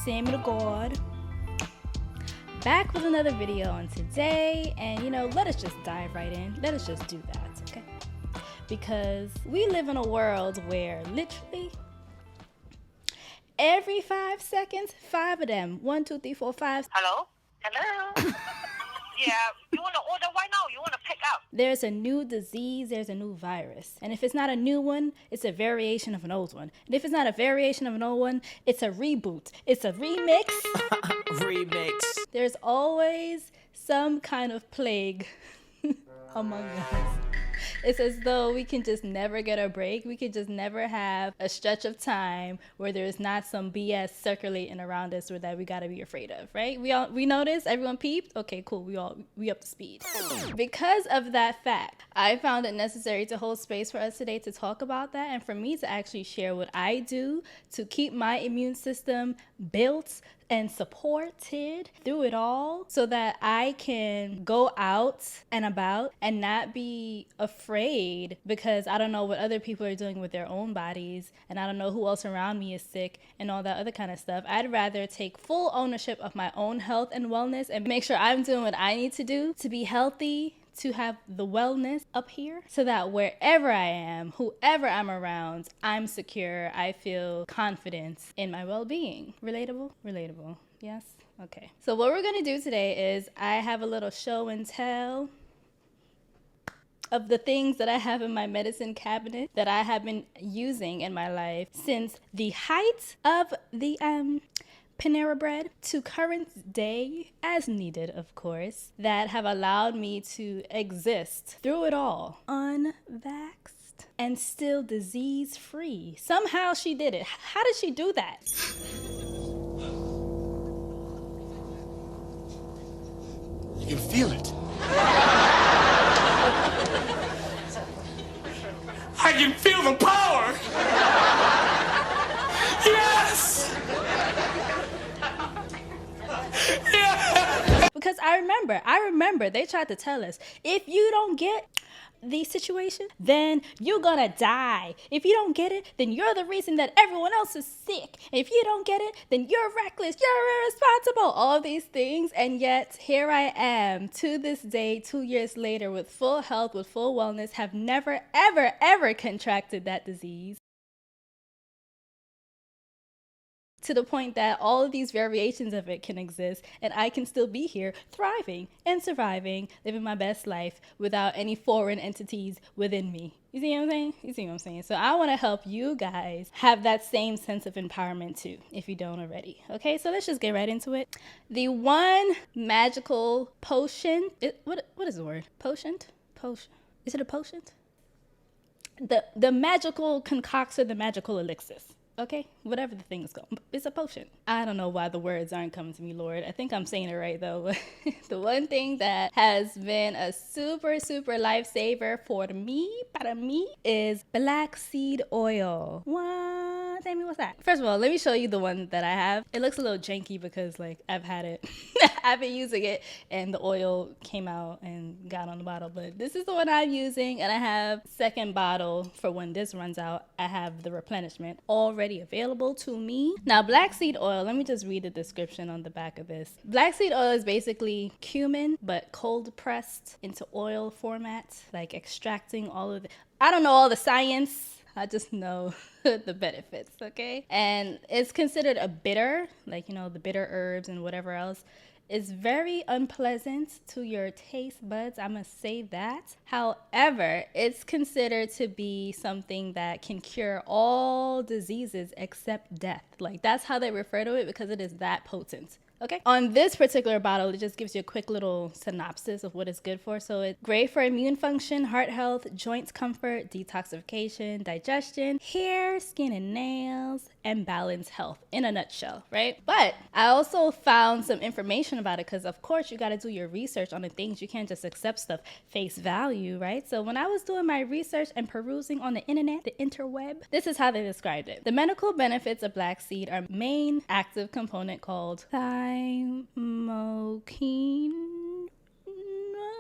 itsSammyDaGawd, back with another video on today. And you know, let us just dive right in. Let us just do that, okay? Because we live in a world where literally every 5 seconds, 5 of them, 1, 2, 3, 4, 5. Hello? Hello? Yeah, you want to order right now? You want to pick up? There's a new disease, there's a new virus. And if it's not a new one, it's a variation of an old one. And if it's not a variation of an old one, it's a reboot. It's a remix. Remix. There's always some kind of plague among us. It's as though we can just never get a break. We can just never have a stretch of time where there's not some BS circulating around us or that we gotta be afraid of, right? We noticed, everyone peeped? Okay, cool, we up to speed. Because of that fact, I found it necessary to hold space for us today to talk about that and for me to actually share what I do to keep my immune system built and supported through it all so that I can go out and about and not be afraid because I don't know what other people are doing with their own bodies and I don't know who else around me is sick and all that other kind of stuff. I'd rather take full ownership of my own health and wellness and make sure I'm doing what I need to do to be healthy, to have the wellness up here so that wherever I am, whoever I'm around, I'm secure. I feel confident in my well-being. Relatable? Relatable. Yes? Okay. So what we're going to do today is I have a little show and tell of the things that I have in my medicine cabinet that I have been using in my life since the height of the Panera bread to current day, as needed of course, that have allowed me to exist through it all unvaxxed and still disease free. Somehow she did it. How did she do that? You can feel it. I can feel the power. Yes. Because I remember they tried to tell us, if you don't get the situation, then you're gonna die. If you don't get it, then you're the reason that everyone else is sick. If you don't get it, then you're reckless, you're irresponsible, all these things. And yet here I am to this day, 2 years later, with full health, with full wellness, have never, ever, ever contracted that disease. To the point that all of these variations of it can exist and I can still be here thriving and surviving, living my best life without any foreign entities within me. You see what I'm saying? You see what I'm saying? So I want to help you guys have that same sense of empowerment too, if you don't already. Okay, so let's just get right into it. The one magical potion, what is the word? Potion? Is it a potion? The magical concoction, the magical elixirs. Okay, whatever the thing is called. It's a potion. I don't know why the words aren't coming to me, Lord. I think I'm saying it right though. The one thing that has been a super, super lifesaver for me, para mí, is black seed oil. What? Tell me what's that? First of all, let me show you the one that I have. It looks a little janky because like I've had it. I've been using it and the oil came out and got on the bottle. But this is the one I'm using and I have second bottle for when this runs out. I have the replenishment already available to me. Now, black seed oil, let me just read the description on the back of this. Black seed oil is basically cumin, but cold pressed into oil format, like extracting all of the, I don't know all the science. I just know the benefits, okay? And it's considered a bitter, like, you know, the bitter herbs and whatever else. It's very unpleasant to your taste buds, I must say that. However, it's considered to be something that can cure all diseases except death. Like, that's how they refer to it because it is that potent. Okay. On this particular bottle, it just gives you a quick little synopsis of what it's good for. So it's great for immune function, heart health, joints comfort, detoxification, digestion, hair, skin and nails, and balance health in a nutshell, right? But I also found some information about it because of course you got to do your research on the things. You can't just accept stuff face value, right? So when I was doing my research and perusing on the internet, the interweb, this is how they described it. The medical benefits of black seed are main active component called thymokin.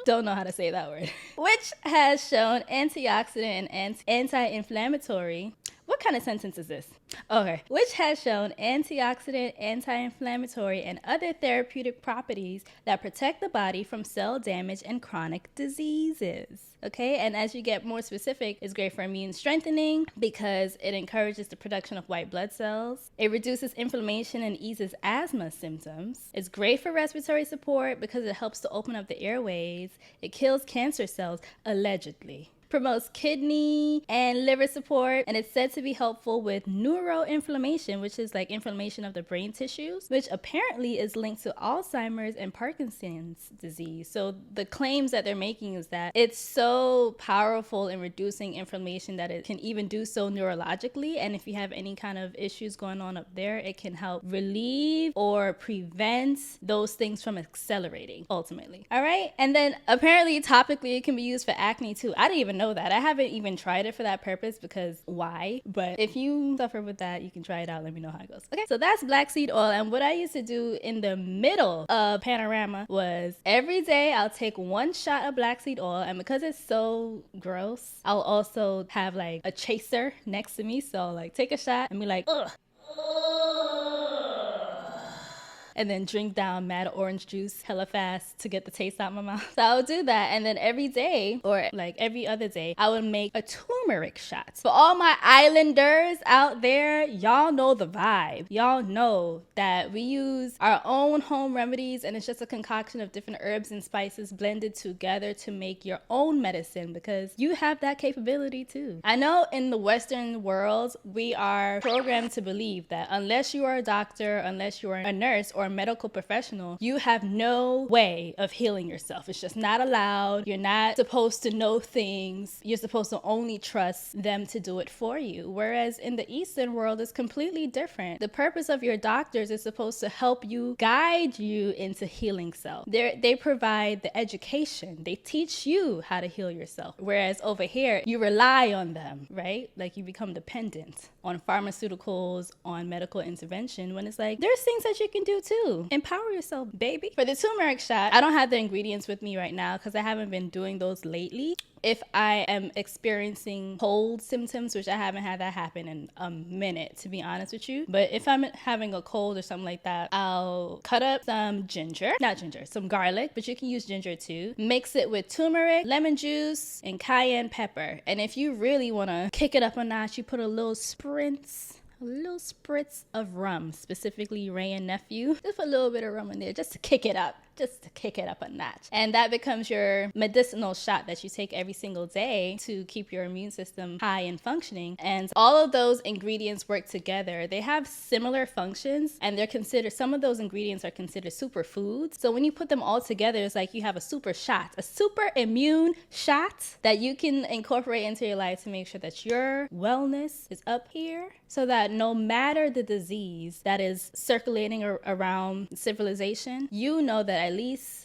Don't know how to say that word. Which has shown antioxidant and anti-inflammatory. What kind of sentence is this? Okay. Which has shown antioxidant, anti-inflammatory, and other therapeutic properties that protect the body from cell damage and chronic diseases. Okay, and as you get more specific, it's great for immune strengthening because it encourages the production of white blood cells. It reduces inflammation and eases asthma symptoms. It's great for respiratory support because it helps to open up the airways. It kills cancer cells, allegedly. Promotes kidney and liver support, and it's said to be helpful with neuroinflammation, which is like inflammation of the brain tissues, which apparently is linked to Alzheimer's and Parkinson's disease. So the claims that they're making is that it's so powerful in reducing inflammation that it can even do so neurologically, and if you have any kind of issues going on up there, it can help relieve or prevent those things from accelerating ultimately. All right, and then apparently topically it can be used for acne too. I didn't even know that. I haven't even tried it for that purpose because why? But if you suffer with that, you can try it out. Let me know how it goes. Okay, so that's black seed oil. And what I used to do in the middle of Panorama was every day I'll take 1 shot of black seed oil. And because it's so gross, I'll also have like a chaser next to me. So like take a shot and be like, ugh. And then drink down mad orange juice hella fast to get the taste out of my mouth. So I would do that, and then every day, or like every other day, I would make a turmeric shot. For all my islanders out there, y'all know the vibe. Y'all know that we use our own home remedies, and it's just a concoction of different herbs and spices blended together to make your own medicine, because you have that capability too. I know in the Western world, we are programmed to believe that unless you are a doctor, unless you are a nurse, or a medical professional, you have no way of healing yourself. It's just not allowed. You're not supposed to know things. You're supposed to only trust them to do it for you. Whereas in the Eastern world, it's completely different. The purpose of your doctors is supposed to help you, guide you into healing self. They provide the education. They teach you how to heal yourself. Whereas over here, you rely on them, right? Like you become dependent on pharmaceuticals, on medical intervention, when it's like, there's things that you can do too. Empower yourself, baby. For the turmeric shot, I don't have the ingredients with me right now because I haven't been doing those lately. If I am experiencing cold symptoms, which I haven't had that happen in a minute, to be honest with you. But if I'm having a cold or something like that, I'll cut up some some garlic, but you can use ginger too. Mix it with turmeric, lemon juice, and cayenne pepper. And if you really want to kick it up a notch, you put a little spritz of rum, specifically Ray and Nephew. Just put a little bit of rum in there just to kick it up. A notch. And that becomes your medicinal shot that you take every single day to keep your immune system high and functioning. And all of those ingredients work together. They have similar functions, and some of those ingredients are considered superfoods. So when you put them all together, it's like you have a super shot, a super immune shot that you can incorporate into your life to make sure that your wellness is up here, so that no matter the disease that is circulating around civilization, you know that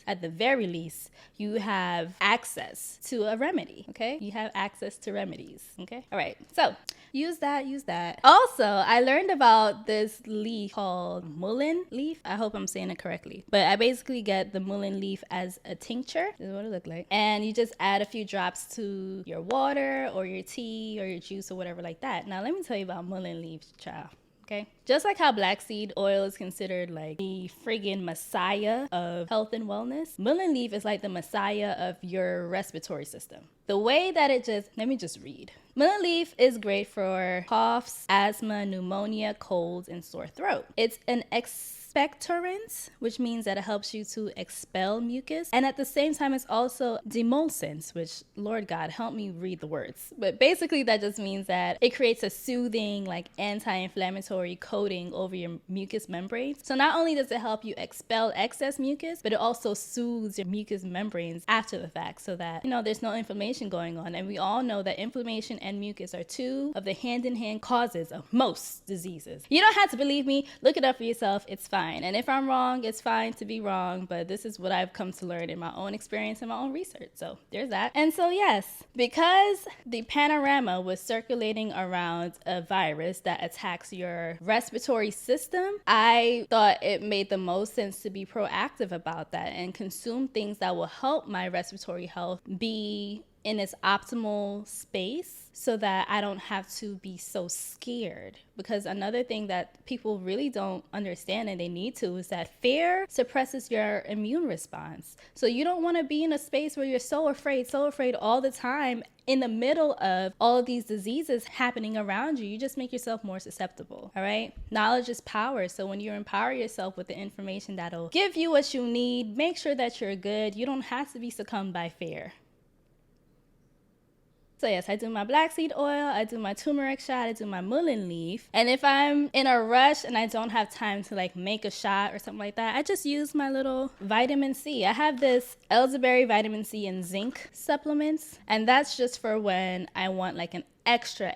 at the very least, you have access to a remedy, okay? You have access to remedies, okay? All right, so use that. Also, I learned about this leaf called mullein leaf. I hope I'm saying it correctly. But I basically get the mullein leaf as a tincture. This is what it looks like. And you just add a few drops to your water or your tea or your juice or whatever like that. Now, let me tell you about mullein leaves, child. Okay. Just like how black seed oil is considered like the friggin' messiah of health and wellness, mullein leaf is like the messiah of your respiratory system. The way that let me just read. Mullein leaf is great for coughs, asthma, pneumonia, colds, and sore throat. It's an expectorant, which means that it helps you to expel mucus. And at the same time, it's also demulcent, which, Lord God, help me read the words. But basically, that just means that it creates a soothing, like anti-inflammatory coating over your mucous membranes. So not only does it help you expel excess mucus, but it also soothes your mucous membranes after the fact, so that, there's no inflammation going on. And we all know that inflammation and mucus are two of the hand-in-hand causes of most diseases. You don't have to believe me. Look it up for yourself. It's fine. And if I'm wrong, it's fine to be wrong, but this is what I've come to learn in my own experience and my own research. So there's that. And so yes, because the panorama was circulating around a virus that attacks your respiratory system, I thought it made the most sense to be proactive about that and consume things that will help my respiratory health be in its optimal space so that I don't have to be so scared. Because another thing that people really don't understand, and they need to, is that fear suppresses your immune response. So you don't want to be in a space where you're so afraid all the time in the middle of all of these diseases happening around you. You just make yourself more susceptible, all right? Knowledge is power. So when you empower yourself with the information that'll give you what you need, make sure that you're good. You don't have to be succumbed by fear. So yes, I do my black seed oil, I do my turmeric shot, I do my mullein leaf. And if I'm in a rush and I don't have time to like make a shot or something like that, I just use my little vitamin C. I have this elderberry vitamin C and zinc supplements, and that's just for when I want like an extra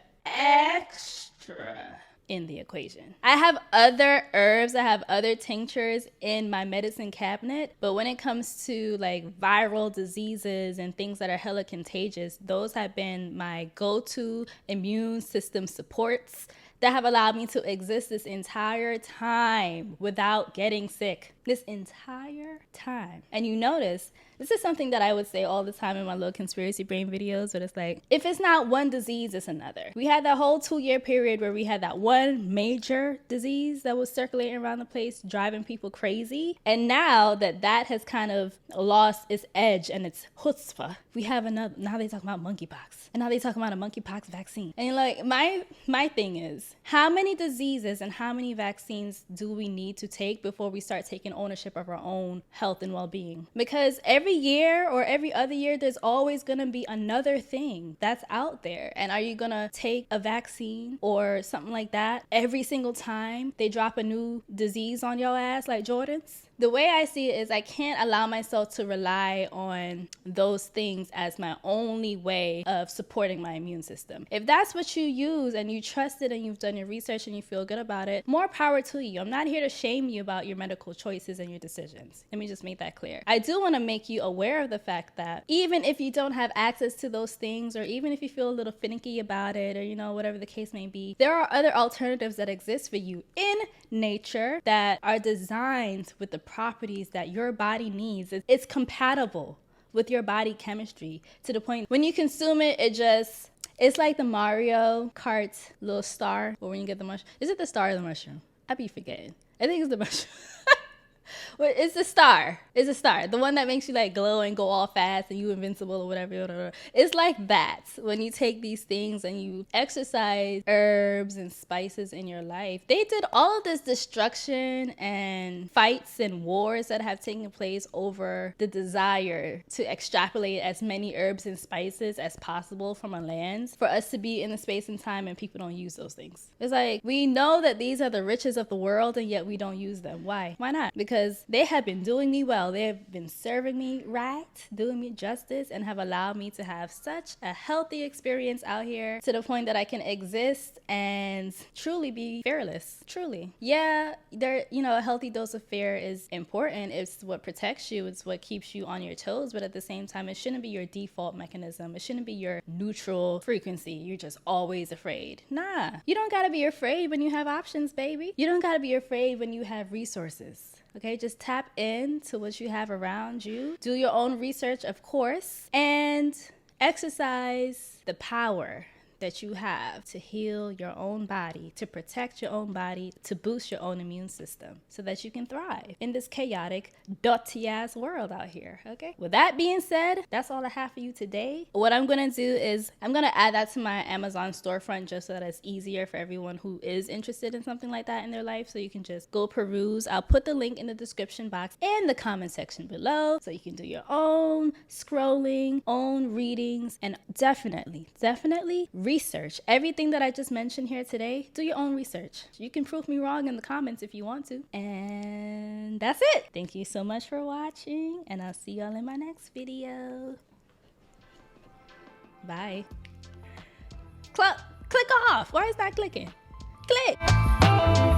in the equation. I have other herbs, I have other tinctures in my medicine cabinet, but when it comes to like viral diseases and things that are hella contagious, those have been my go-to immune system supports that have allowed me to exist this entire time without getting sick. This entire time. And you notice, this is something that I would say all the time in my little conspiracy brain videos, but it's like, if it's not one disease, it's another. We had that whole 2-year period where we had that one major disease that was circulating around the place, driving people crazy. And now that that has kind of lost its edge and its chutzpah, we have another. Now they talk about monkeypox. And now they talk about a monkeypox vaccine. And like, my thing is, how many diseases and how many vaccines do we need to take before we start taking ownership of our own health and well-being? Because every year or every other year, there's always gonna be another thing that's out there. And are you gonna take a vaccine or something like that every single time they drop a new disease on your ass like Jordan's? The way I see it is I can't allow myself to rely on those things as my only way of supporting my immune system. If that's what you use and you trust it and you've done your research and you feel good about it, more power to you. I'm not here to shame you about your medical choices and your decisions. Let me just make that clear. I do want to make you aware of the fact that even if you don't have access to those things, or even if you feel a little finicky about it, or, you know, whatever the case may be, there are other alternatives that exist for you in nature that are designed with the properties that your body needs. It's compatible with your body chemistry to the point when you consume it, it's like the Mario Kart little star, or when you get the mushroom. Is it the star or the mushroom? I be forgetting. I think it's the mushroom. Well, it's the star. It's a star. The one that makes you like glow and go all fast and you invincible or whatever. It's like that. When you take these things and you exercise herbs and spices in your life, they did all of this destruction and fights and wars that have taken place over the desire to extrapolate as many herbs and spices as possible from our lands for us to be in the space and time, and people don't use those things. It's like, we know that these are the riches of the world and yet we don't use them. Why? Why not? Because they have been doing me well. They have been serving me right, doing me justice, and have allowed me to have such a healthy experience out here to the point that I can exist and truly be fearless. Truly. Yeah, a healthy dose of fear is important. It's what protects you. It's what keeps you on your toes. But at the same time, it shouldn't be your default mechanism. It shouldn't be your neutral frequency. You're just always afraid. Nah, you don't gotta be afraid when you have options, baby. You don't gotta be afraid when you have resources. Okay, just tap into what you have around you. Do your own research, of course, and exercise the power that you have to heal your own body, to protect your own body, to boost your own immune system so that you can thrive in this chaotic, dirty ass world out here, okay? With that being said, that's all I have for you today. What I'm gonna do is I'm gonna add that to my Amazon storefront just so that it's easier for everyone who is interested in something like that in their life, so you can just go peruse. I'll put the link in the description box in the comment section below so you can do your own scrolling, own readings, and definitely research everything that I just mentioned here today. Do your own research. You can prove me wrong in the comments if you want to. And that's it. Thank you so much for watching, and I'll see y'all in my next video. Bye. Click off. Why is that clicking? Click.